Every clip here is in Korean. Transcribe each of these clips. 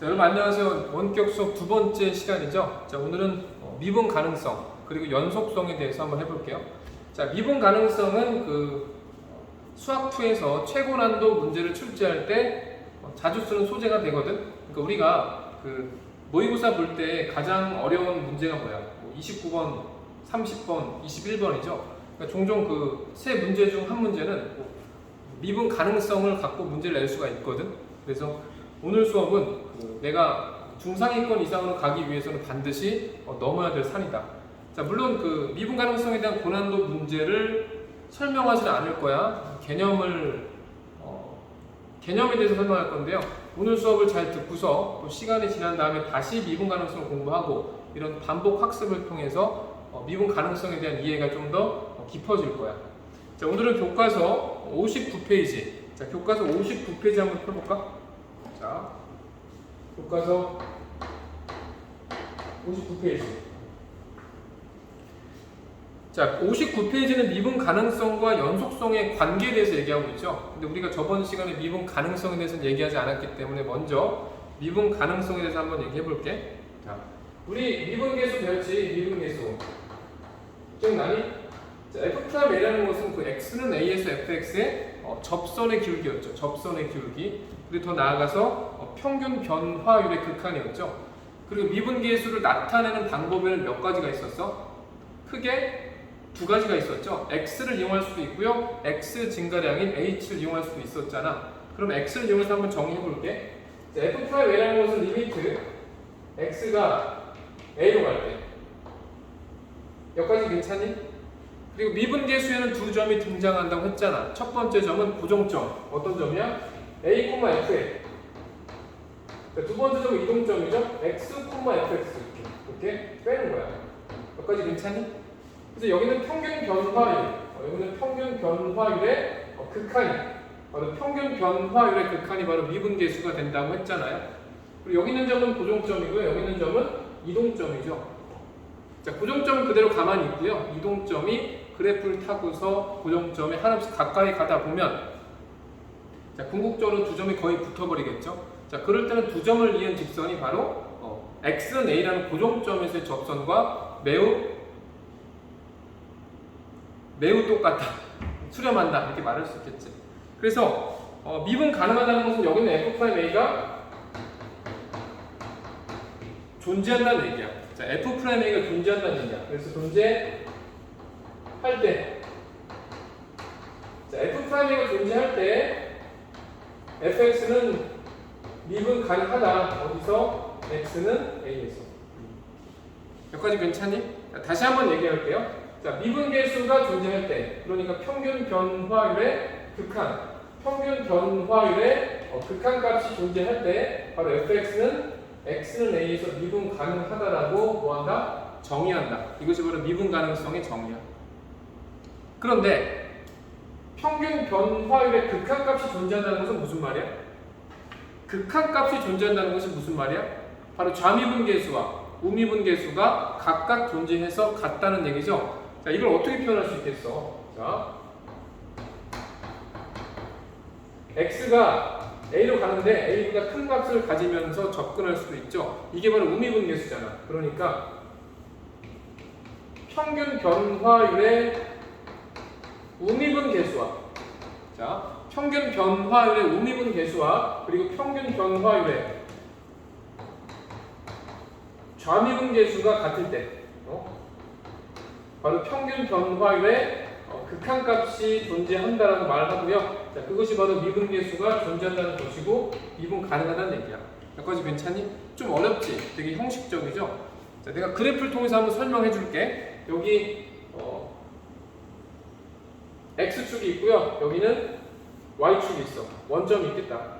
자, 여러분 안녕하세요. 원격 수업 두 번째 시간이죠. 자, 오늘은 미분 가능성 그리고 연속성에 대해서 한번 해볼게요. 자, 미분 가능성은 수학2에서 최고 난도 문제를 출제할 때 자주 쓰는 소재가 되거든. 그러니까 우리가 모의고사 볼 때 가장 어려운 문제가 뭐야? 29번, 30번, 21번이죠. 그러니까 종종 세 문제 중 한 문제는 미분 가능성을 갖고 문제를 낼 수가 있거든. 그래서 오늘 수업은 내가 중상위권 이상으로 가기 위해서는 반드시 넘어야 될 산이다. 자, 물론 미분 가능성에 대한 고난도 문제를 설명하지는 않을 거야. 개념에 대해서 설명할 건데요. 오늘 수업을 잘 듣고서 또 시간이 지난 다음에 다시 미분 가능성을 공부하고 이런 반복 학습을 통해서 미분 가능성에 대한 이해가 좀 더 깊어질 거야. 자, 오늘은 교과서 59페이지. 자, 교과서 59페이지 한번 펴볼까? 자, 교과서 59페이지. 자, 59페이지는 미분 가능성과 연속성의 관계에 대해서 얘기하고 있죠. 근데 우리가 저번 시간에 미분 가능성에 대해서는 얘기하지 않았기 때문에 먼저 미분 가능성에 대해서 한번 얘기해 볼게. 자, 우리 미분계수 배웠지? 미분계수. 기억나니? 자, F'A라는 것은 X는 A에서 Fx의 접선의 기울기였죠. 접선의 기울기. 그리고 더 나아가서 평균 변화율의 극한이었죠. 그리고 미분계수를 나타내는 방법에는 몇 가지가 있었어? 크게 두 가지가 있었죠. X를 이용할 수도 있고요. X 증가량인 H를 이용할 수도 있었잖아. 그럼 X를 이용해서 한번 정의해 볼게. F'A라는 것은 리미트 X가 A로 갈 때. 여기까지 괜찮니? 그리고 미분계수에는 두 점이 등장한다고 했잖아. 첫 번째 점은 고정점. 어떤 점이야? A, F에. 두 번째 점은 이동점이죠. X, Fx. 이렇게 빼는 거야. 여기까지 괜찮니? 그래서 여기는 평균 변화율. 여기는 평균 변화율의 극한이. 바로 평균 변화율의 극한이 바로 미분계수가 된다고 했잖아요. 그리고 여기 있는 점은 고정점이고요. 여기 있는 점은 이동점이죠. 자, 고정점은 그대로 가만히 있고요. 이동점이 그래프를 타고서 고정점에 하나씩 가까이 가다 보면 자, 궁극적으로 두 점이 거의 붙어버리겠죠. 자, 그럴 때는 두 점을 이은 직선이 바로 X는 A라는 고정점에서의 접선과 매우 똑같다. 수렴한다. 이렇게 말할 수 있겠지. 그래서 미분 가능하다는 것은 여기는 F'A가 존재한다는 얘기야. 자, F'A가 존재한다는 얘기야. 그래서 존재할 때, 자, F'A가 존재할 때 fx는 미분 가능하다. 어디서? x는 a에서. 여기까지 괜찮니? 자, 다시 한번 얘기할게요. 자, 미분계수가 존재할 때, 그러니까 평균 변화율의 극한, 평균 변화율의 극한값이 존재할 때 바로 fx는 x는 a에서 미분 가능하다라고 뭐한다? 정의한다. 이것이 바로 미분 가능성의 정의야. 그런데 평균 변화율의 극한값이 존재한다는 것은 무슨 말이야? 극한값이 존재한다는 것이 무슨 말이야? 바로 좌미분계수와 우미분계수가 각각 존재해서 같다는 얘기죠. 자, 이걸 어떻게 표현할 수 있겠어? 자, x가 a로 가는데 a보다 큰 값을 가지면서 접근할 수도 있죠. 이게 바로 우미분계수잖아. 그러니까 평균 변화율의 우미분계수와 자, 평균 변화율의 우미분계수와 그리고 평균 변화율의 좌미분계수가 같을 때 바로 평균 변화율의 극한값이 존재한다라고 말하고요. 자, 그것이 바로 미분계수가 존재한다는 것이고 미분 가능하다는 얘기야. 여기까지 괜찮니? 좀 어렵지? 되게 형식적이죠? 자, 내가 그래프를 통해서 한번 설명해 줄게. 여기 X축이 있고요. 여기는 Y축이 있어. 원점이 있겠다.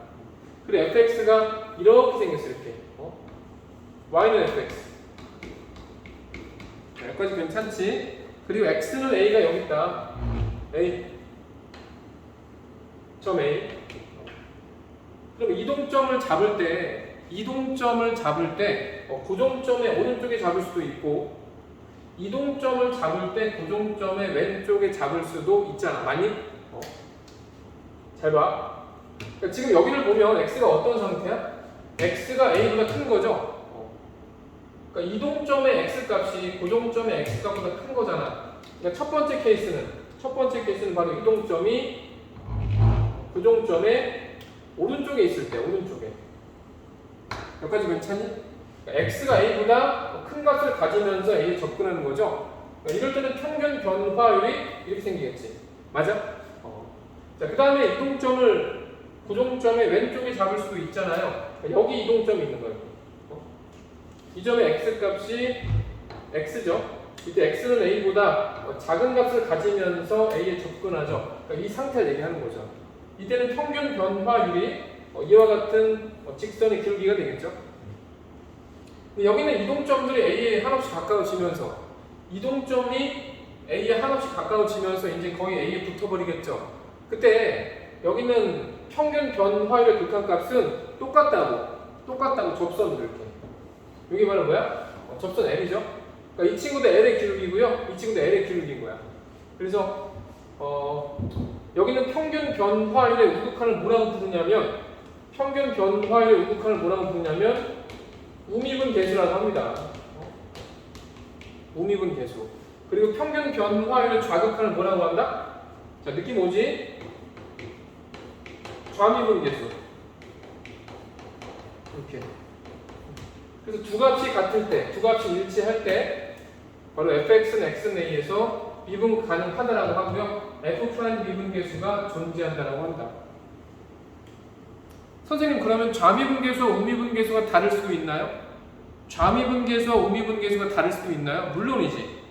그리고 fx가 이렇게 생겼어. 이렇게. Y는 fx. 자, 여기까지 괜찮지? 그리고 x는 a가 여기 있다. a. 점 a. 그럼 이동점을 잡을 때 고정점의 오른쪽에 잡을 수도 있고 이동점을 잡을 때 고정점의 왼쪽에 잡을 수도 있잖아. 맞니? 잘 봐. 그러니까 지금 여기를 보면 x가 어떤 상태야? x가 a보다 큰 거죠. 그러니까 이동점의 x 값이 고정점의 x 값보다 큰 거잖아. 그러니까 첫 번째 케이스는 바로 이동점이 고정점의 오른쪽에 있을 때, 오른쪽에. 여기까지 괜찮니? 그러니까 x가 a보다 큰 값을 가지면서 a에 접근하는 거죠. 그러니까 이럴 때는 평균 변화율이 이렇게 생기겠지. 맞아? 자, 그 다음에 이동점을 고정점의 왼쪽에 잡을 수도 있잖아요. 그러니까 여기 이동점이 있는 거예요. 이 점의 x값이 x죠. 이때 x는 a보다 작은 값을 가지면서 a에 접근하죠. 그러니까 이 상태를 얘기하는 거죠. 이때는 평균 변화율이 이와 같은 직선의 기울기가 되겠죠. 여기는 이동점들이 a에 한없이 가까워지면서 이동점이 a에 한없이 가까워지면서 이제 거의 a에 붙어버리겠죠. 그때 여기는 평균 변화율의 극한값은 똑같다고 접선을 이렇게. 여기 바로 뭐야? 접선 L이죠. 그러니까 이 친구도 L의 기울기고요. 이 친구도 L의 기울기인 거야. 그래서 여기는 평균 변화율의 우극한을 뭐라고 부르냐면 우미분 계수라고 합니다. 우미분 계수. 그리고 평균 변화율의 좌극한을 뭐라고 한다? 자, 느낌 오지? 좌미분 계수. 이렇게. 그래서 두 값이 같을 때, 두 값이 일치할 때 바로 fx는 x는 a에서 미분 가능하다라고 하고요. f' 미분 계수가 존재한다라고 한다. 선생님, 그러면 좌미분 계수와 우미분 계수가 다를 수도 있나요? 좌미분 계수와 우미분 계수가 다를 수도 있나요? 물론이지.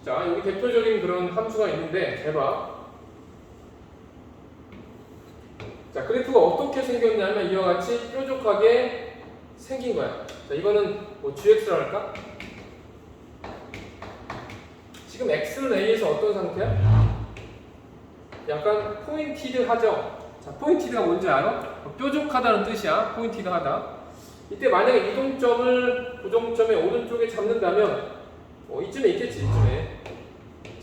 자, 여기 대표적인 그런 함수가 있는데 잘 봐. 자, 그래프가 어떻게 생겼냐면 이와 같이 뾰족하게 생긴 거야. 자, 이거는 뭐 gx라고 할까? 지금 x는 a에서 어떤 상태야? 약간 포인티드하죠? 자, 포인티드가 뭔지 알아? 뾰족하다는 뜻이야. 포인티드하다. 이때 만약에 이동점을 고정점의 오른쪽에 잡는다면 이쯤에 있겠지, 이쯤에.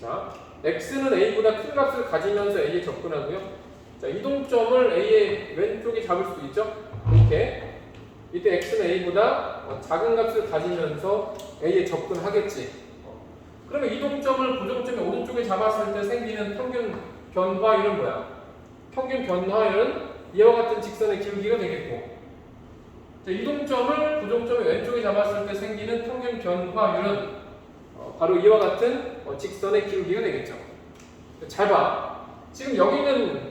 자, x는 a보다 큰 값을 가지면서 a에 접근하고요. 자, 이동점을 a의 왼쪽에 잡을 수도 있죠? 이렇게. 이때 x는 a보다 작은 값을 가지면서 a에 접근하겠지. 그러면 이동점을 고정점의 오른쪽에 잡았을 때 생기는 평균 변화율은 뭐야? 평균 변화율은 이와 같은 직선의 기울기가 되겠고, 자, 이동점을 고정점의 왼쪽에 잡았을 때 생기는 평균 변화율은 바로 이와 같은 직선의 기울기가 되겠죠. 잘 봐. 지금 여기는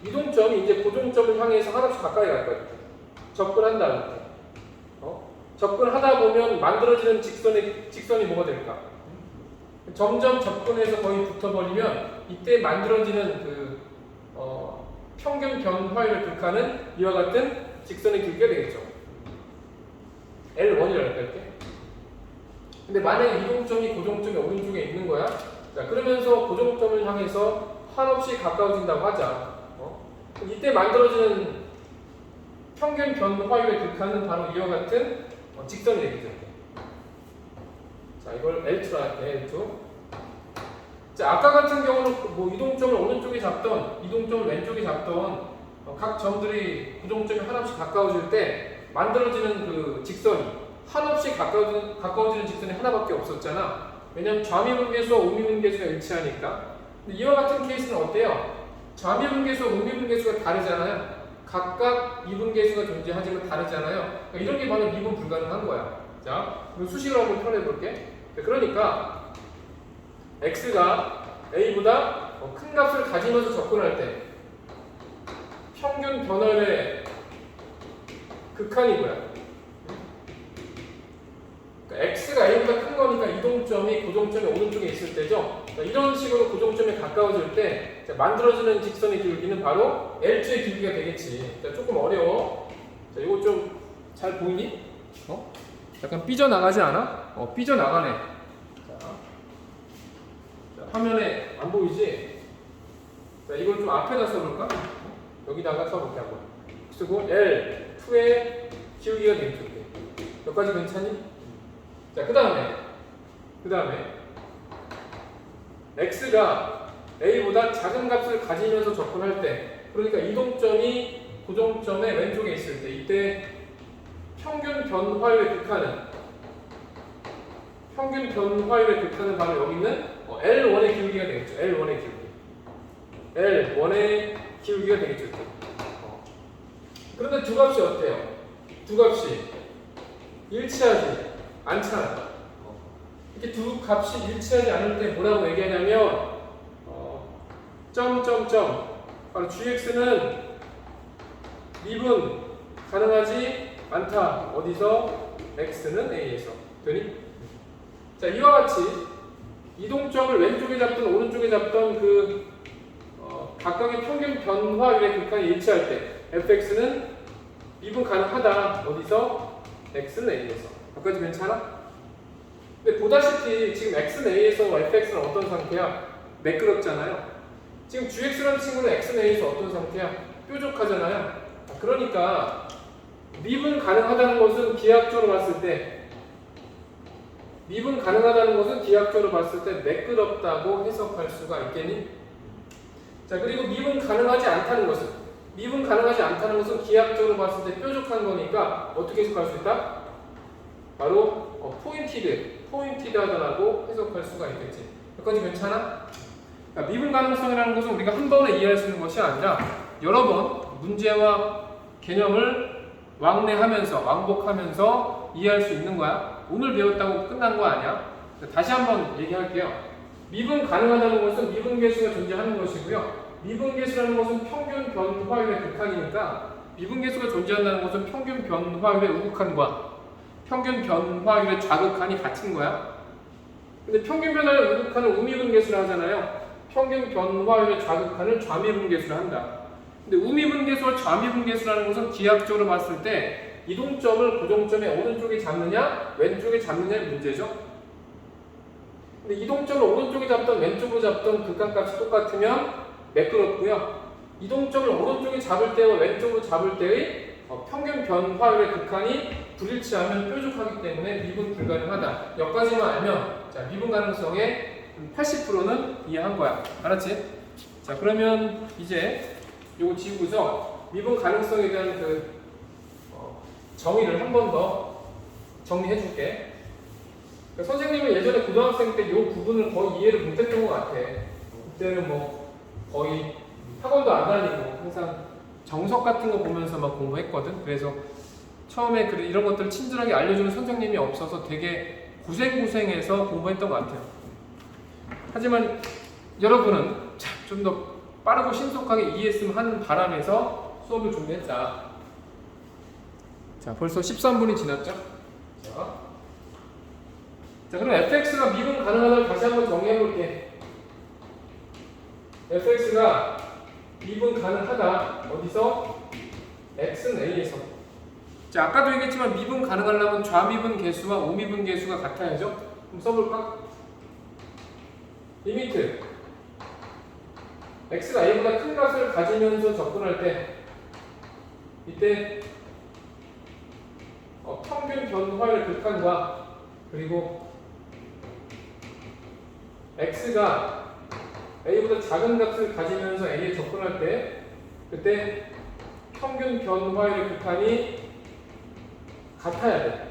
이동점이 이제 고정점을 향해서 하나씩 가까이 갈 거예요. 접근한다. 이렇게. 접근하다 보면 만들어지는 직선이 뭐가 될까? 점점 접근해서 거의 붙어버리면 이때 만들어지는 그 평균 변화율의 극한은 이와 같은 직선의 길이가 되겠죠. L1이라고 할게. 근데 만약에 이동점이 고정점의 오른쪽에 있는 거야. 자, 그러면서 고정점을 향해서 한없이 가까워진다고 하자. 이때 만들어지는 평균 변화율의 극한은 바로 이와 같은 직선이 되겠죠. 자, 이걸 L2라 할게. L2. 자, 아까 같은 경우는 뭐 이동점을 오른쪽에 잡던 이동점을 왼쪽에 잡던 각 점들이 고정점이 한없이 가까워질 때 만들어지는 그 직선이 한없이 가까워지는 직선이 하나밖에 없었잖아. 왜냐면 좌미분계수와 우미분계수가 일치하니까. 근데 이와 같은 케이스는 어때요? 좌미분계수와 우미분계수가 다르잖아요. 각각 미분계수가 존재하지만 다르잖아요. 그러니까 이런 게 바로 미분 불가능한 거야. 자, 그럼 수식으로 한번 표현해볼게. 그러니까 x가 a보다 큰 값을 가지면서 접근할 때 평균 변화율의 극한이 뭐야? 그러니까 x가 a보다 큰 거니까 이동점이 고정점의 오른쪽에 있을 때죠. 이런 식으로 고정점에 가까워질 때 만들어지는 직선의 기울기는 바로 L2의 기울기가 되겠지. 자, 조금 어려워. 자, 이거 좀 잘 보이니? 약간 삐져나가지 않아? 삐져나가네. 자, 화면에 안 보이지? 자, 이걸 좀 앞에다 써볼까? 여기다가 써볼게 한번. 쓰고 L2의 기울기가 되겠죠. 여기까지 괜찮니? 자, 그 다음에 x가 a보다 작은 값을 가지면서 접근할 때, 그러니까 이동점이 고정점의 왼쪽에 있을 때, 이때 평균 변화율의 극한은 바로 여기 있는 L1의 기울기가 되겠죠. L1의 기울기가 되겠죠. 그런데 두 값이 어때요? 두 값이 일치하지 않잖아요. 이렇게 두 값이 일치하지 않을 때 뭐라고 얘기하냐면 바로 gx는 미분 가능하지 않다. 어디서? x는 a에서. 되니? 자, 이와 같이 이동점을 왼쪽에 잡든 오른쪽에 잡던 각각의 평균 변화율의 극한이 일치할 때 fx는 미분 가능하다. 어디서? x는 a에서. 여기까지 괜찮아? 근데 보다시피 지금 x는 a에서 fx는 어떤 상태야? 매끄럽잖아요. 지금 gx라는 친구는 x는 a에서 어떤 상태야? 뾰족하잖아요. 그러니까 미분 가능하다는 것은 기하학적으로 봤을 때 매끄럽다고 해석할 수가 있겠니? 자, 그리고 미분 가능하지 않다는 것은 기하학적으로 봤을 때 뾰족한 거니까 어떻게 해석할 수 있다? 바로 포인티드하다라고 해석할 수가 있겠지. 여기까지 괜찮아? 그러니까 미분 가능성이라는 것은 우리가 한 번에 이해할 수 있는 것이 아니라 여러 번 문제와 개념을 왕복하면서 이해할 수 있는 거야. 오늘 배웠다고 끝난 거 아니야. 다시 한번 얘기할게요. 미분 가능하다는 것은 미분계수가 존재하는 것이고요. 미분계수라는 것은 평균 변화율의 극한이니까 미분계수가 존재한다는 것은 평균 변화율의 우극한과 평균 변화율의 좌극한이 같은 거야. 근데 평균 변화율의 우극한을 우미분계수로 하잖아요. 평균 변화율의 좌극한을 좌미분계수로 한다. 근데 우미분계수와 좌미분계수라는 것은 기하학적으로 봤을 때 이동점을 고정점의 오른쪽에 잡느냐 왼쪽에 잡느냐의 문제죠. 근데 이동점을 오른쪽에 잡던 왼쪽으로 잡던 극한값이 똑같으면 매끄럽고요. 이동점을 오른쪽에 잡을 때와 왼쪽으로 잡을 때의 평균 변화율의 극한이 불일치하면 뾰족하기 때문에 미분 불가능하다. 여기까지만 알면 자, 미분 가능성의 80%는 이해한 거야. 알았지? 자, 그러면 이제 요거 지우고서 미분 가능성에 대한 정의를 한 번 더 정리해 줄게. 그러니까 선생님은 예전에 고등학생 때 이 부분을 거의 이해를 못했던 것 같아. 그때는 뭐 거의 학원도 안 다니고 항상 정석 같은 거 보면서 막 공부했거든. 그래서 처음에 이런 것들을 친절하게 알려주는 선생님이 없어서 되게 고생해서 공부했던 것 같아요. 하지만 여러분은 좀 더 빠르고 신속하게 이해했으면 하는 바람에서 수업을 준비했다. 자, 벌써 13분이 지났죠? 자, 그럼 fx가 미분 가능하다를 다시 한번 정리해볼게. fx가 미분 가능하다. 어디서? x는 a에서. 자, 아까도 얘기했지만 미분 가능하려면 좌미분 계수와 우미분 계수가 같아야죠? 그럼 써볼까? 리미트 x가 a보다 큰 값을 가지면서 접근할 때 이때 평균 변화율 극한과 그리고 x가 a보다 작은 값을 가지면서 a에 접근할 때 그때 평균 변화율 극한이 같아야 돼.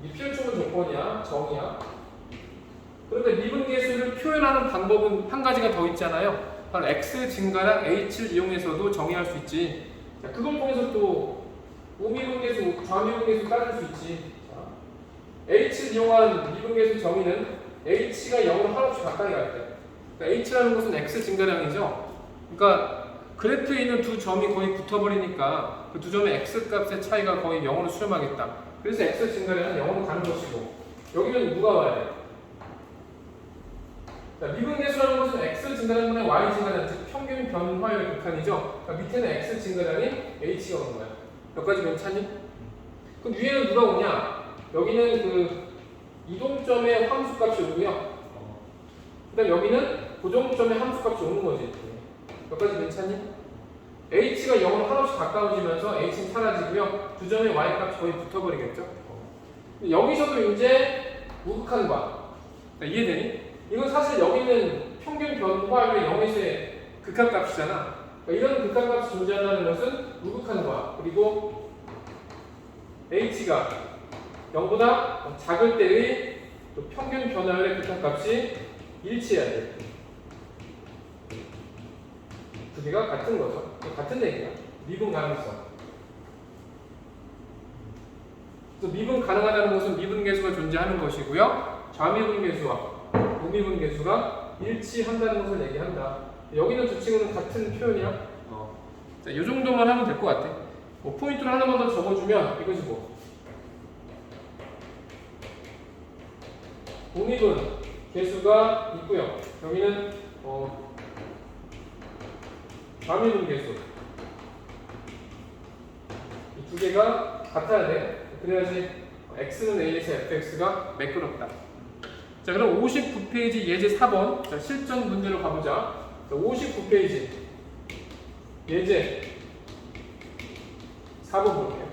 이게 필수적인 조건이야, 정의야. 그런데 미분계수를 표현하는 방법은 한 가지가 더 있잖아요. 바로 x 증가랑 h를 이용해서도 정의할 수 있지. 자, 그걸 통해서 또 우미분계수, 좌미분계수 따질 수 있지. 자, h를 이용한 미분계수 정의는 h가 0으로 한없이 가까이 갈 때. 그러니까 h라는 것은 x 증가량이죠. 그러니까 그래프에 있는 두 점이 거의 붙어버리니까 그 두 점의 x 값의 차이가 거의 0으로 수렴하겠다. 그래서 x 증가량은 0으로 가는 것이고 여기는 누가 와야 돼? 자, 미분계수라는 것은 x 증가량분의 y 증가량, 즉 평균 변화율 극한이죠. 그러니까 밑에는 x 증가량이 h가 오는 거야. 여기까지 괜찮니? 그럼 위에는 누가 오냐? 여기는 이동점의 함수값이 오고요. 그 다음 여기는 고정점의 함수값이 오는 거지. 여기까지 괜찮니? h가 0으로 한없이 가까워지면서 h는 사라지고요. 두 점의 y값이 거의 붙어버리겠죠. 여기서도 이제 우극한과 이해되니? 이건 사실 여기는 평균 변화율의 0에서의 극한값이잖아. 그러니까 이런 극한값이 존재한다는 것은 우극한과 그리고 h가 0보다 작을 때의 또 평균 변화율의 극한값이 일치해야 돼. 두 개가 같은 거죠. 같은 얘기야. 미분 가능성. 그래서 미분 가능하다는 것은 미분계수가 존재하는 것이고요. 좌미분계수와 우미분계수가 일치한다는 것을 얘기한다. 여기는 두 친구는 같은 표현이야. 자, 이 정도만 하면 될 것 같아. 뭐 포인트를 하나만 더 적어주면 이것이 뭐 우미분 계수가 있고요. 여기는 좌미분계수 이 두 개가 같아야 돼. 그래야지 x는 a에서 fx가 매끄럽다. 자, 그럼 59페이지 예제 4번 자, 실전 문제로 가보자. 자, 59페이지 예제 4번 볼게요.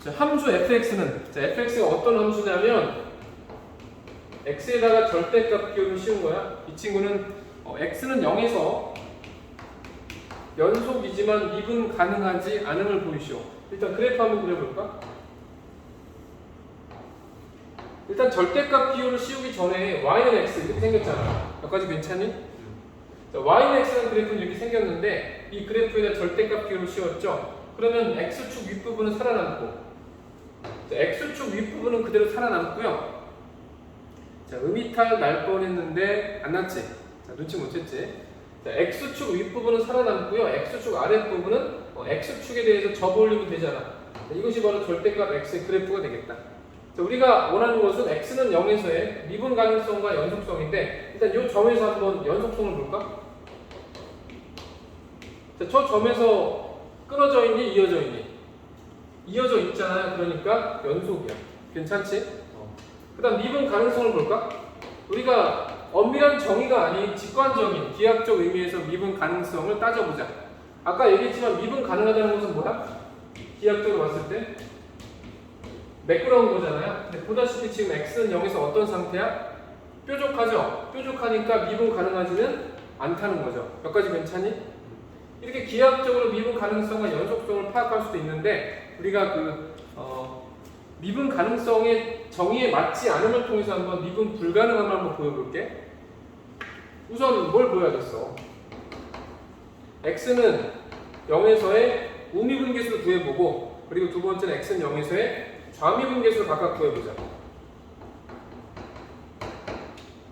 자, 함수 fx는 자, fx가 어떤 함수냐면 x에다가 절대값 기호를 씌운 거야. 이 친구는 x는 0에서 연속이지만 미분 가능하지 않음을 보이시오. 일단 그래프 한번 그려볼까? 일단 절대값 기호를 씌우기 전에 y는 x 이렇게 생겼잖아. 여기까지 괜찮니? 자, y는 x라는 그래프는 이렇게 생겼는데 이 그래프에다 절대값 기호를 씌웠죠. 그러면 x축 윗부분은 살아남고 자, x축 윗부분은 그대로 살아남고요. 자, 음이탈 날 뻔했는데 안 났지? 자, 눈치 못 챘지? 자, x축 윗부분은 살아남고요. x축 아랫부분은 x축에 대해서 접어올리면 되잖아. 자, 이것이 바로 절대값 x의 그래프가 되겠다. 자, 우리가 원하는 것은 x는 0에서의 미분 가능성과 연속성인데 일단 이 점에서 한번 연속성을 볼까? 자, 저 점에서 끊어져 있니? 이어져 있니? 이어져 있잖아요. 그러니까 연속이야. 괜찮지? 그 다음 미분 가능성을 볼까? 우리가 엄밀한 정의가 아닌 직관적인 기하학적 의미에서 미분 가능성을 따져보자. 아까 얘기했지만 미분 가능하다는 것은 뭐야? 기하학적으로 봤을 때 매끄러운 거잖아요. 근데 보다시피 지금 x는 0에서 어떤 상태야? 뾰족하죠? 뾰족하니까 미분 가능하지는 않다는 거죠. 여기까지 괜찮니? 이렇게 기하학적으로 미분 가능성과 연속성을 파악할 수도 있는데 우리가 미분 가능성의 정의에 맞지 않음을 통해서 한번 미분 불가능함을 한번 보여볼게. 우선 뭘 보여야겠어? x는 0에서의 우미분계수를 구해보고 그리고 두 번째는 x는 0에서의 좌미분계수를 각각 구해보자.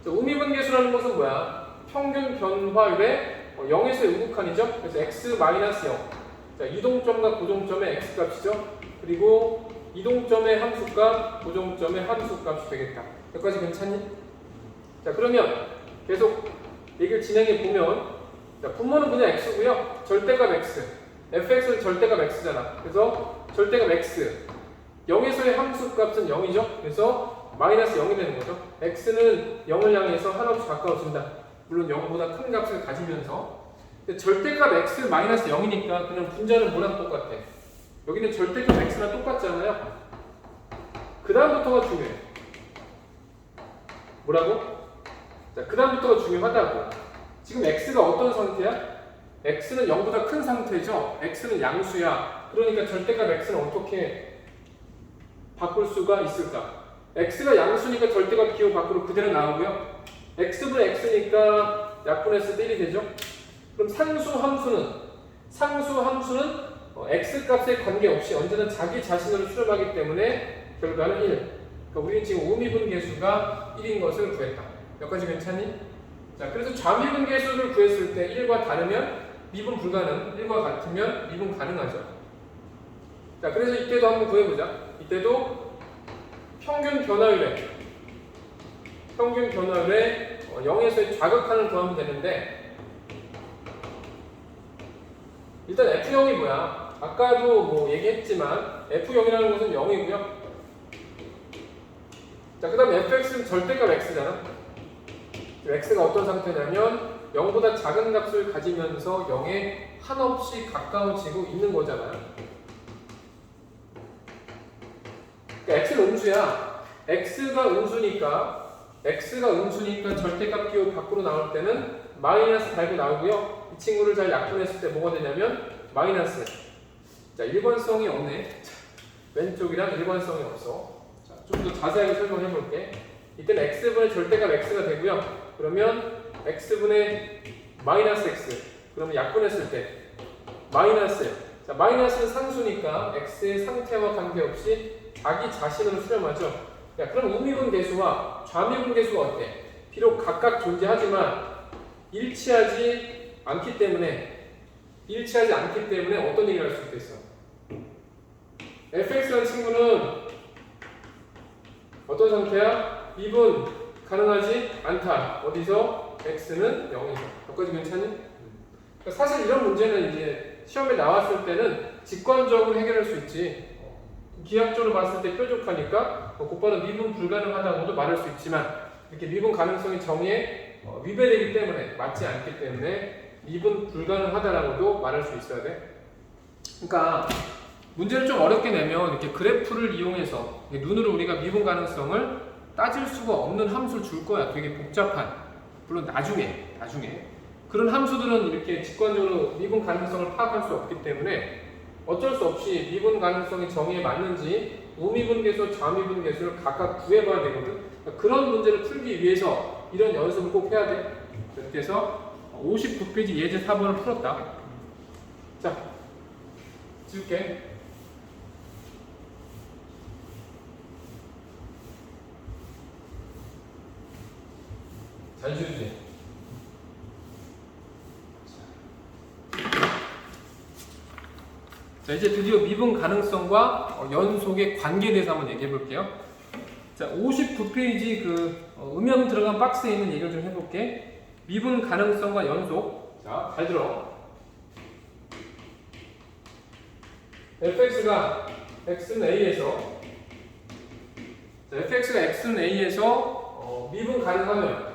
자, 우미분계수라는 것은 뭐야? 평균 변화율의 0에서의 우극한이죠. 그래서 x-0 자, 이동점과 고정점의 x값이죠. 그리고 이동점의 함수값, 고정점의 함수값이 되겠다. 여기까지 괜찮니? 자, 그러면 계속 얘기를 진행해 보면 자, 분모는 그냥 x고요. 절대값 x. fx는 절대값 x잖아. 그래서 절대값 x. 0에서의 함수값은 0이죠. 그래서 마이너스 0이 되는 거죠. x는 0을 향해서 한없이 가까워진다. 물론 0보다 큰 값을 가지면서. 근데 절대값 x 마이너스 0이니까 그냥 분자는 뭐랑 똑같아? 여기는 절대값 x랑 똑같잖아요. 그 다음부터가 중요해. 뭐라고? 자, 그 다음부터가 중요하다고. 지금 x가 어떤 상태야? x는 0보다 큰 상태죠. x는 양수야. 그러니까 절대값 x는 어떻게 바꿀 수가 있을까? x가 양수니까 절대값 기호 밖으로 그대로 나오고요. x분의 x니까 약분했을 때 1이 되죠. 그럼 상수 함수는 x값에 관계없이 언제나 자기 자신으로 수렴하기 때문에 결과는 1. 그러니까 우리는 지금 우미분계수가 1인 것을 구했다. 여기까지 괜찮니? 자, 그래서 좌미분계수를 구했을 때 1과 다르면 미분 불가능, 1과 같으면 미분 가능하죠. 자, 그래서 이때도 한번 구해보자. 이때도 평균 변화율에 0에서의 좌극한을 구하면 되는데 일단 F0이 뭐야? 아까도 뭐 얘기했지만 F0이라는 것은 0이고요. 자, 그 다음에 fx는 절대값 x잖아. x가 어떤 상태냐면 0보다 작은 값을 가지면서 0에 한없이 가까워지고 있는 거잖아요. 그러니까 x는 음수야. x가 음수니까 절대값 기호 밖으로 나올 때는 마이너스 달고 나오고요. 이 친구를 잘 약분했을 때 뭐가 되냐면 마이너스. 자, 일관성이 없네. 자, 왼쪽이랑 일관성이 없어. 자, 좀 더 자세하게 설명해 볼게. 이때는 x분의 절대값 x가 되고요. 그러면 x분의 마이너스 x. 그러면 약분했을 때 마이너스. 자, 마이너스는 상수니까 x의 상태와 관계없이 자기 자신으로 수렴하죠. 야, 그럼 우미분 계수와 좌미분 계수가 어때? 비록 각각 존재하지만 일치하지 않기 때문에 어떤 얘기를 할 수 있겠어? fx라는 친구는 어떤 상태야? 미분 가능하지 않다. 어디서? x는 0에서. 여기까지 괜찮니? 그러니까 사실 이런 문제는 이제 시험에 나왔을 때는 직관적으로 해결할 수 있지. 기하학적으로 봤을 때 뾰족하니까 곧바로 미분 불가능하다고도 말할 수 있지만 이렇게 미분 가능성이 정의에 위배되기 때문에 맞지 않기 때문에 미분 불가능하다라고도 말할 수 있어야 돼. 그러니까 문제를 좀 어렵게 내면 이렇게 그래프를 이용해서 눈으로 우리가 미분 가능성을 따질 수가 없는 함수를 줄 거야. 되게 복잡한. 물론 나중에 그런 함수들은 이렇게 직관적으로 미분 가능성을 파악할 수 없기 때문에 어쩔 수 없이 미분 가능성이 정의에 맞는지 우미분 계수, 좌미분 계수를 각각 구해봐야 되거든. 그러니까 그런 문제를 풀기 위해서 이런 연습을 꼭 해야 돼. 이렇게 해서 59페이지 예제 4번을 풀었다. 자, 지울게. 잘 지우지? 자, 이제 드디어 미분 가능성과 연속의 관계에 대해서 한번 얘기해 볼게요. 자, 59페이지 음영 들어간 박스에 있는 얘기를 좀 해볼게. 미분 가능성과 연속. 자, 잘 들어. fx가 x는 a에서 미분 가능하면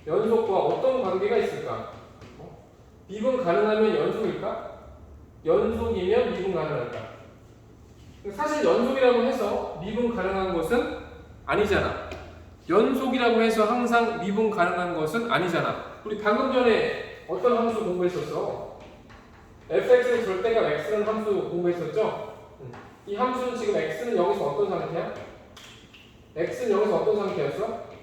연속과 어떤 관계가 있을까? 미분 가능하면 연속일까? 연속이면 미분 가능할까? 사실 연속이라고 해서 미분 가능한 것은 아니잖아. 연속이라고 해서 항상 미분 가능한 것은 아니잖아. 우리 방금 전에 어떤 함수 공부했었어? fx의 절대값 x는 함수 공부했었죠? 이 함수는 지금 x는 여기서 어떤 상태야? x는 여기서 어떤 상태였어?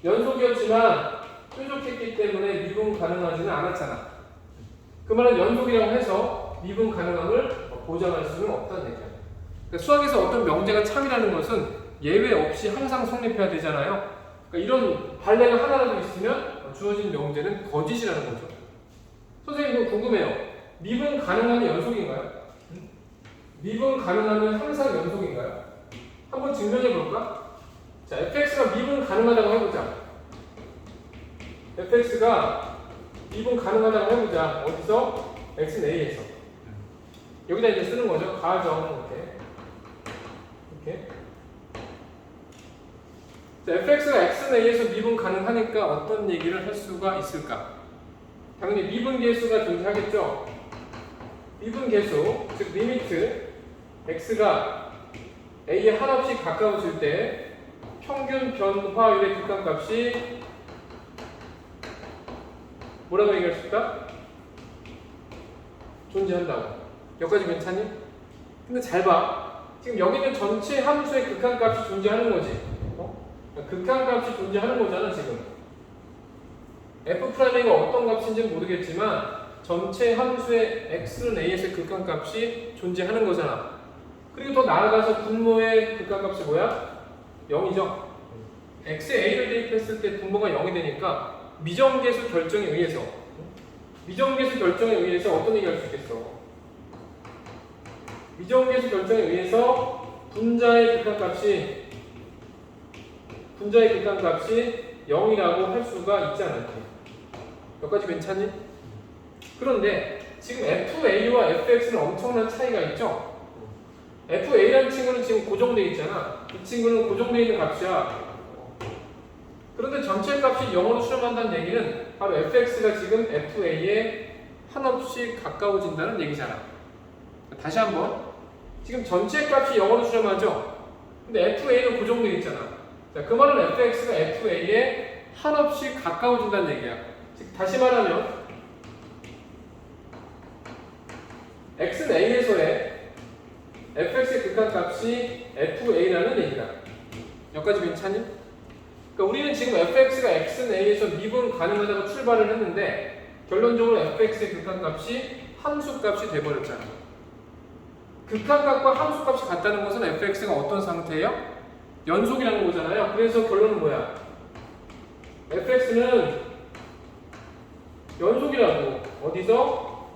연속이었지만 뾰족했기 때문에 미분 가능하지는 않았잖아. 그 말은 연속이라고 해서 미분 가능함을 보장할 수는 없다는 얘기야. 그러니까 수학에서 어떤 명제가 참이라는 것은 예외 없이 항상 성립해야 되잖아요. 그러니까 이런 발레가 하나라도 있으면 주어진 명제는 거짓이라는 거죠. 선생님 이거 궁금해요. 미분 가능하면 연속인가요? 미분 가능하면 항상 연속인가요? 한번 증명해 볼까? 자, fx가 미분 가능하다고 해보자. fx가 미분 가능하다고 해보자. 어디서? x는 a에서. 여기다 이제 쓰는 거죠. 가정 이렇게. 자, fx가 x는 a에서 미분 가능하니까 어떤 얘기를 할 수가 있을까? 당연히 미분 계수가 존재하겠죠. 미분 계수, 즉 리미트 x가 a에 한없이 가까워질 때 평균 변화율의 극한값이 뭐라고 얘기할 수 있다? 존재한다고. 여기까지 괜찮니? 근데 잘 봐. 지금 여기는 전체 함수의 극한값이 존재하는 거지. 극한값이 존재하는 거잖아 지금. f'A가 어떤 값인지는 모르겠지만 전체 함수의 x는 a에서의 극한값이 존재하는 거잖아. 그리고 더 나아가서 분모의 극한값이 뭐야? 0이죠. x에 a를 대입했을 때 분모가 0이 되니까 미정계수 결정에 의해서 어떤 얘기 할 수 있겠어? 미정계수 결정에 의해서 분자의 극한값이 0이라고 할 수가 있지 않을까? 여기까지 괜찮니? 그런데 지금 FA와 FX는 엄청난 차이가 있죠? FA라는 친구는 지금 고정되어 있잖아. 이 친구는 고정되어 있는 값이야. 그런데 전체 값이 0으로 수렴한다는 얘기는 바로 fx가 지금 fa에 한없이 가까워진다는 얘기잖아. 다시 한번. 지금 전체 값이 0으로 수렴하죠? 근데 fa는 고정되어 있잖아. 자, 그 말은 fx가 fa에 한없이 가까워진다는 얘기야. 즉 다시 말하면 x는 a에서의 fx의 극한값이 fa라는 얘기다. 여기까지 괜찮니? 그러니까 우리는 지금 fx가 x는 a에서 미분 가능하다고 출발을 했는데 결론적으로 fx의 극한값이 함수값이 돼버렸잖아. 극한값과 함수값이 같다는 것은 fx가 어떤 상태예요? 연속이라는 거잖아요. 그래서 결론은 뭐야? fx는 연속이라고. 어디서?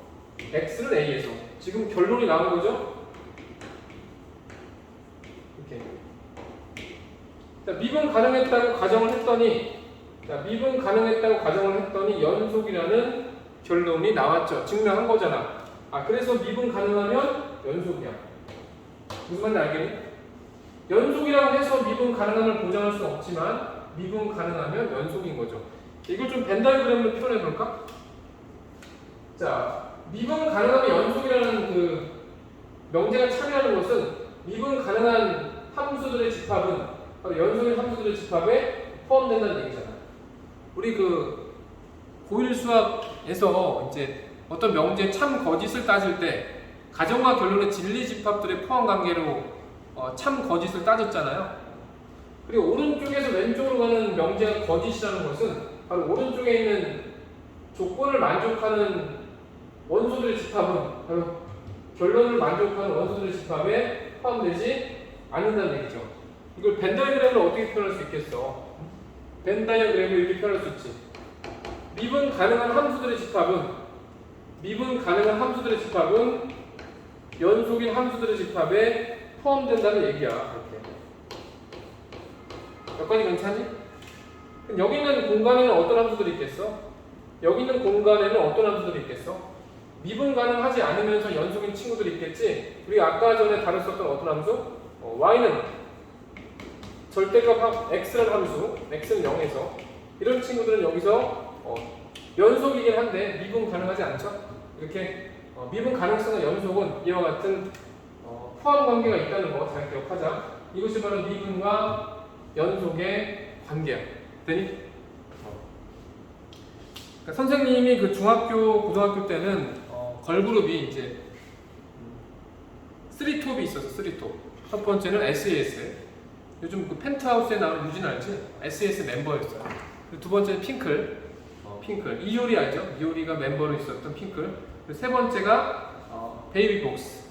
x는 a에서. 지금 결론이 나온 거죠? 이렇게. 자, 미분 가능했다고 가정을 했더니 연속이라는 결론이 나왔죠. 증명한 거잖아. 그래서 미분 가능하면 연속이야. 무슨 말인지 알겠니? 연속이라고 해서 미분 가능함을 보장할 수는 없지만 미분 가능하면 연속인 거죠. 이걸 좀 벤 다이어그램으로 표현해 볼까? 자, 미분 가능하면 연속이라는 그 명제가 참여하는 것은 미분 가능한 함수들의 집합은 바로 연속인 함수들의 집합에 포함된다는 얘기잖아. 우리 그 고1 수학에서 이제 어떤 명제 참 거짓을 따질 때 가정과 결론의 진리 집합들의 포함 관계로 참 거짓을 따졌잖아요. 그리고 오른쪽에서 왼쪽으로 가는 명제가 거짓이라는 것은 바로 오른쪽에 있는 조건을 만족하는 원소들의 집합은 바로 결론을 만족하는 원소들의 집합에 포함되지 않는다는 얘기죠. 이걸 벤 다이어그램으로 어떻게 표현할 수 있겠어? 벤 다이어그램을 이렇게 표현할 수 있지. 미분 가능한 함수들의 집합은 연속인 함수들의 집합에 포함된다는 얘기야. 이렇게. 여기까지 괜찮니? 그럼 여기 있는 공간에는 어떤 함수들이 있겠어? 여기 있는 공간에는 어떤 함수들이 있겠어? 미분 가능하지 않으면서 연속인 친구들이 있겠지? 우리가 아까 전에 다뤘었던 어떤 함수? y는 절대값 x라는 함수, x는 0에서 이런 친구들은 여기서 연속이긴 한데 미분 가능하지 않죠? 이렇게 미분 가능성의 연속은 이와 같은 포함 관계가 있다는 거 잘 기억하자. 이것이 바로 미분과 연속의 관계야. 되니? 그러니까 선생님이 그 중학교, 고등학교 때는 걸그룹이 이제 3톱이 있었어. 3톱. 첫 번째는 SES. 요즘 그 펜트하우스에 나오는 유진 알지? SES 멤버였어요. 그리고 두 번째는 핑클. 이효리 알죠? 이효리가 멤버로 있었던 핑클. 그리고 세 번째가 베이비복스.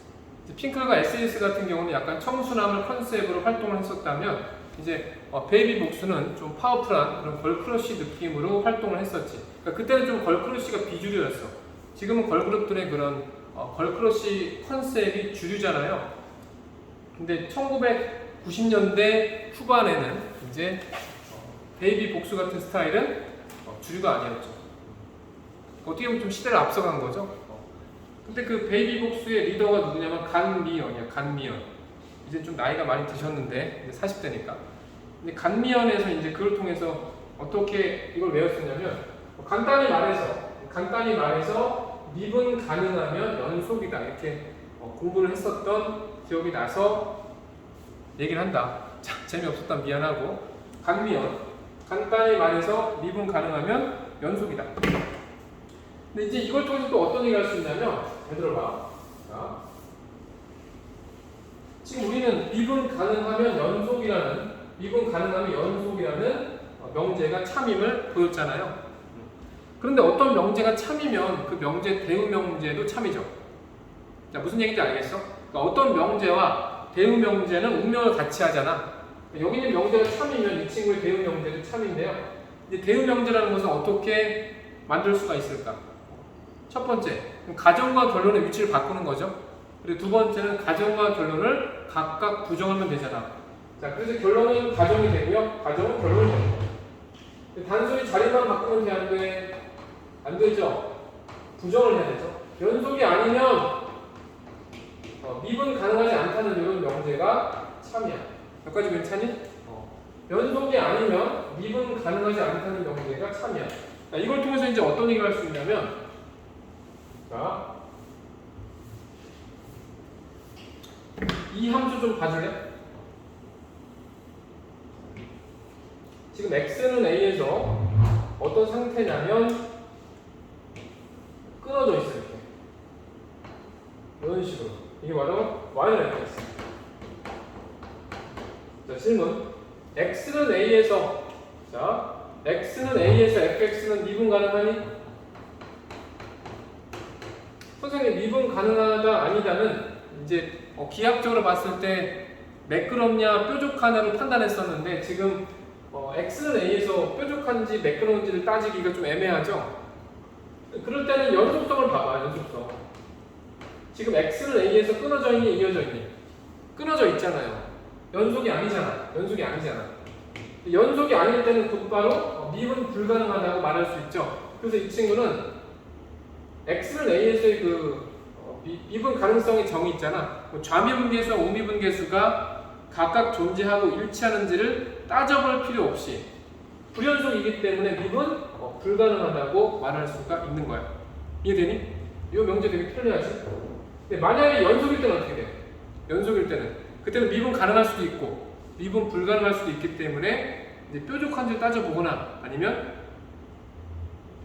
핑클과 SES 같은 경우는 약간 청순함을 컨셉으로 활동을 했었다면 이제 베이비복스는 좀 파워풀한 그런 걸크러쉬 느낌으로 활동을 했었지. 그러니까 그때는 좀 걸크러쉬가 비주류였어. 지금은 걸그룹들의 그런 걸크러쉬 컨셉이 주류잖아요. 근데 1990년대 후반에는 이제 베이비복스 같은 스타일은 주류가 아니었죠. 어떻게 보면 좀 시대를 앞서간 거죠. 근데 그 베이비복스의 리더가 누구냐면 간미연이야. 간미연. 이제 좀 나이가 많이 드셨는데 이제 40대니까. 근데 간미연에서 이제 그걸 통해서 어떻게 이걸 외웠었냐면 간단히 말해서 미분 가능하면 연속이다 이렇게 공부를 했었던 기억이 나서 얘기를 한다. 자, 재미없었다 미안하고. 간미연. 간단히 말해서 미분 가능하면 연속이다. 근데 이제 이걸 통해서 또 어떤 얘기를 할 수 있냐면, 잘 들어봐. 자, 지금 우리는 미분 가능하면 연속이라는 명제가 참임을 보였잖아요. 그런데 어떤 명제가 참이면 그 명제 대우 명제도 참이죠. 자, 무슨 얘기인지 알겠어? 그러니까 어떤 명제와 대우 명제는 운명을 같이 하잖아. 여기 있는 명제가 참이면 이 친구의 대우 명제도 참인데요. 이제 대우 명제라는 것은 어떻게 만들 수가 있을까? 첫 번째, 가정과 결론의 위치를 바꾸는 거죠. 그리고 두 번째는 가정과 결론을 각각 부정하면 되잖아. 자, 그래서 결론은 가정이 되고요. 가정은 결론이 되는 거예요. 단순히 자리만 바꾸면 돼, 안 되죠? 부정을 해야 되죠. 연속이 아니면 미분 가능하지 않다는 이런 명제가 참이야. 여기까지 괜찮니? 연속이 아니면 미분 가능하지 않다는 명제가 참이야. 자, 이걸 통해서 이제 어떤 얘기를 할 수 있냐면, 자, 이 함수 좀 봐줄래? 지금 x는 a에서 어떤 상태냐면 끊어져 있어. 이렇게 이런 식으로. 이게 바로 y는 fx. 자, 질문. x는 a에서, 자, x는 a에서 fx는 미분 가능하니? 선생님, 미분 가능하다, 아니다는 이제 기하학적으로 봤을 때 매끄럽냐, 뾰족하냐로 판단했었는데, 지금 x는 a에서 뾰족한지 매끄러운지를 따지기가 좀 애매하죠? 그럴 때는 연속성을 봐봐, 연속성. 지금 x는 a에서 끊어져 있니, 이어져 있니? 끊어져 있잖아요. 연속이 아니잖아. 연속이 아니잖아. 연속이 아닐 때는 곧바로 미분 불가능하다고 말할 수 있죠. 그래서 이 친구는 x는 a에서의 미분 가능성의 정의 있잖아. 좌미분계수와 우미분계수가 각각 존재하고 일치하는지를 따져볼 필요 없이 불연속이기 때문에 미분 불가능하다고 말할 수가 있는 거야. 이해되니? 이 명제 되게 편리하지? 근데 만약에 연속일 때는 어떻게 돼? 연속일 때는 그때는 미분 가능할 수도 있고 미분 불가능할 수도 있기 때문에 이제 뾰족한지를 따져보거나 아니면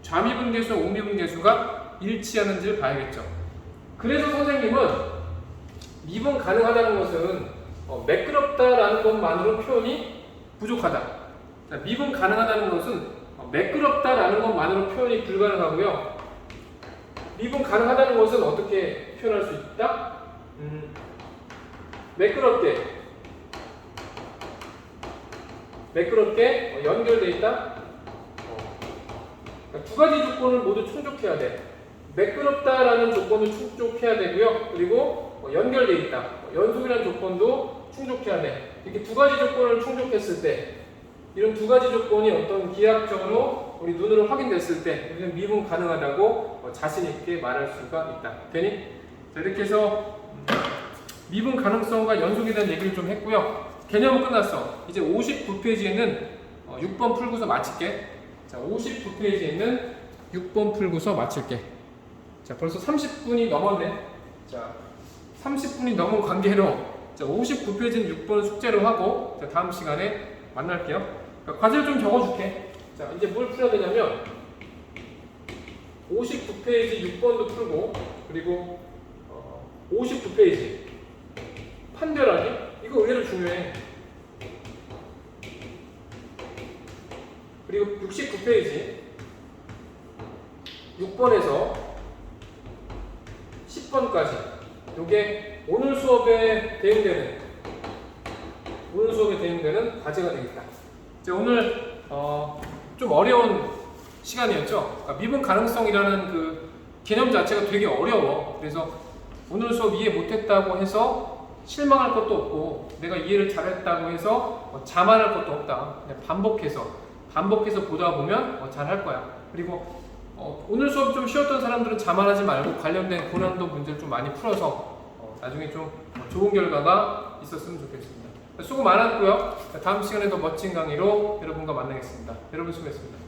좌미분계수와 우미분계수가 일치하는지를 봐야겠죠. 그래서 선생님은 미분 가능하다는 것은 매끄럽다라는 것만으로 표현이 부족하다. 자, 미분 가능하다는 것은 매끄럽다라는 것만으로 표현이 불가능하고요. 미분 가능하다는 것은 어떻게 표현할 수 있다? 매끄럽게 연결되어 있다. 두 가지 조건을 모두 충족해야 돼. 매끄럽다라는 조건을 충족해야 되고요. 그리고 연결되어 있다. 연속이라는 조건도 충족해야 돼. 이렇게 두 가지 조건을 충족했을 때, 이런 두 가지 조건이 어떤 기하학적으로 우리 눈으로 확인됐을 때 우리는 미분 가능하다고 자신 있게 말할 수가 있다. 되니? 자, 이렇게 해서 미분 가능성과 연속에 대한 얘기를 좀 했고요. 개념은 끝났어. 이제 59페이지에는 6번 풀고서 마칠게. 자, 59페이지에 있는 6번 풀고서 마칠게. 자, 벌써 30분이 넘었네. 자, 30분이 넘은 관계로 자, 59페이지는 6번 숙제로 하고 자, 다음 시간에 만날게요. 과제를 좀 적어줄게. 자, 이제 뭘 풀어야 되냐면 59페이지 6번도 풀고 그리고 59페이지 판별하기 이거 의외로 중요해. 그리고 69페이지 6번에서 10번까지 요게 오늘 수업에 대응되는 과제가 되겠다. 자, 오늘 좀 어려운 시간이었죠. 그러니까 미분 가능성이라는 그 개념 자체가 되게 어려워. 그래서 오늘 수업 이해 못했다고 해서 실망할 것도 없고 내가 이해를 잘했다고 해서 자만할 것도 없다. 그냥 반복해서 보다 보면 잘할 거야. 그리고 오늘 수업 좀 쉬웠던 사람들은 자만하지 말고 관련된 고난도 문제를 좀 많이 풀어서 나중에 좀 좋은 결과가 있었으면 좋겠습니다. 수고 많았고요. 다음 시간에 더 멋진 강의로 여러분과 만나겠습니다. 여러분 수고했습니다.